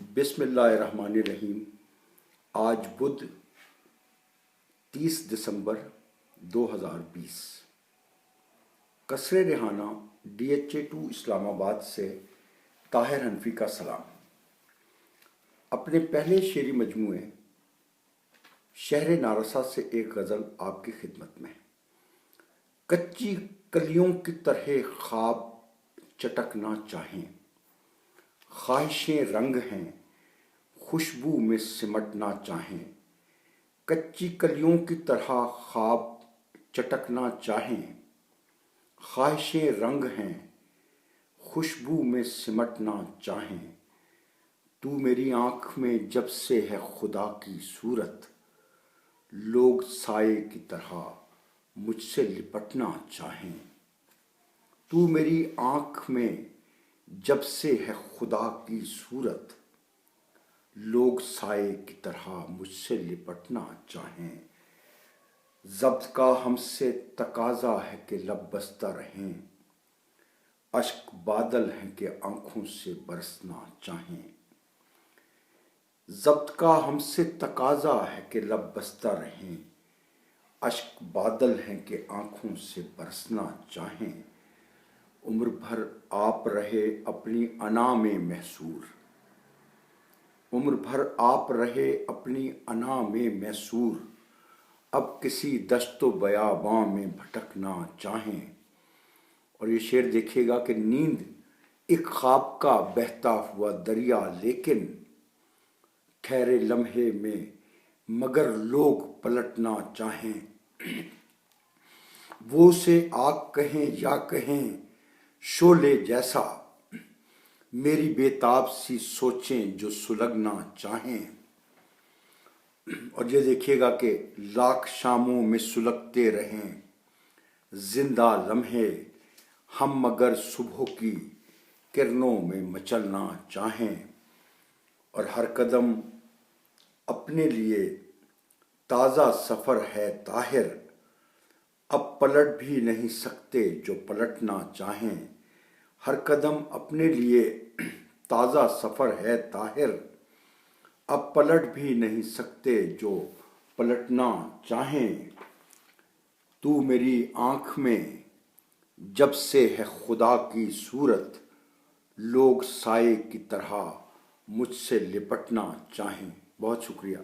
بسم اللہ الرحمن الرحیم۔ آج بدھ 30 دسمبر 2020۔ قصر ریحانہ DHA 2 اسلام آباد سے طاہر حنفی کا سلام۔ اپنے پہلے شعری مجموعے شہر نارسا سے ایک غزل آپ کی خدمت میں۔ کچی کلیوں کی طرح خواب چٹکنا چاہیں، خواہشیں رنگ ہیں خوشبو میں سمٹنا چاہیں۔ کچی کلیوں کی طرح خواب چٹکنا چاہیں، خواہشیں رنگ ہیں خوشبو میں سمٹنا چاہیں۔ تو میری آنکھ میں جب سے ہے خدا کی صورت، لوگ سائے کی طرح مجھ سے لپٹنا چاہیں۔ تو میری آنکھ میں جب سے ہے خدا کی صورت، لوگ سائے کی طرح مجھ سے لپٹنا چاہیں۔ ضبط کا ہم سے تقاضا ہے کہ لب بستہ رہیں، اشک بادل ہیں کہ آنکھوں سے برسنا چاہیں۔ ضبط کا ہم سے تقاضا ہے کہ لب بستہ رہیں، اشک بادل ہیں کہ آنکھوں سے برسنا چاہیں۔ عمر بھر آپ رہے اپنی انا میں محصور، عمر بھر آپ رہے اپنی انا میں محصور، اب کسی دشت و بیاباں میں بھٹکنا چاہیں۔ اور یہ شعر دیکھیے گا کہ نیند ایک خواب کا بہتا ہوا دریا، لیکن ٹھہرے لمحے میں مگر لوگ پلٹنا چاہیں۔ وہ اسے آگ کہیں یا کہیں شعلے جیسا، میری بےتاب سی سوچیں جو سلگنا چاہیں۔ اور یہ دیکھیے گا کہ لاکھ شاموں میں سلگتے رہیں زندہ لمحے، ہم مگر صبح کی کرنوں میں مچلنا چاہیں۔ اور ہر قدم اپنے لیے تازہ سفر ہے طاہر، اب پلٹ بھی نہیں سکتے جو پلٹنا چاہیں۔ ہر قدم اپنے لیے تازہ سفر ہے طاہر، اب پلٹ بھی نہیں سکتے جو پلٹنا چاہیں۔ تو میری آنکھ میں جب سے ہے خدا کی صورت، لوگ سائے کی طرح مجھ سے لپٹنا چاہیں۔ بہت شکریہ۔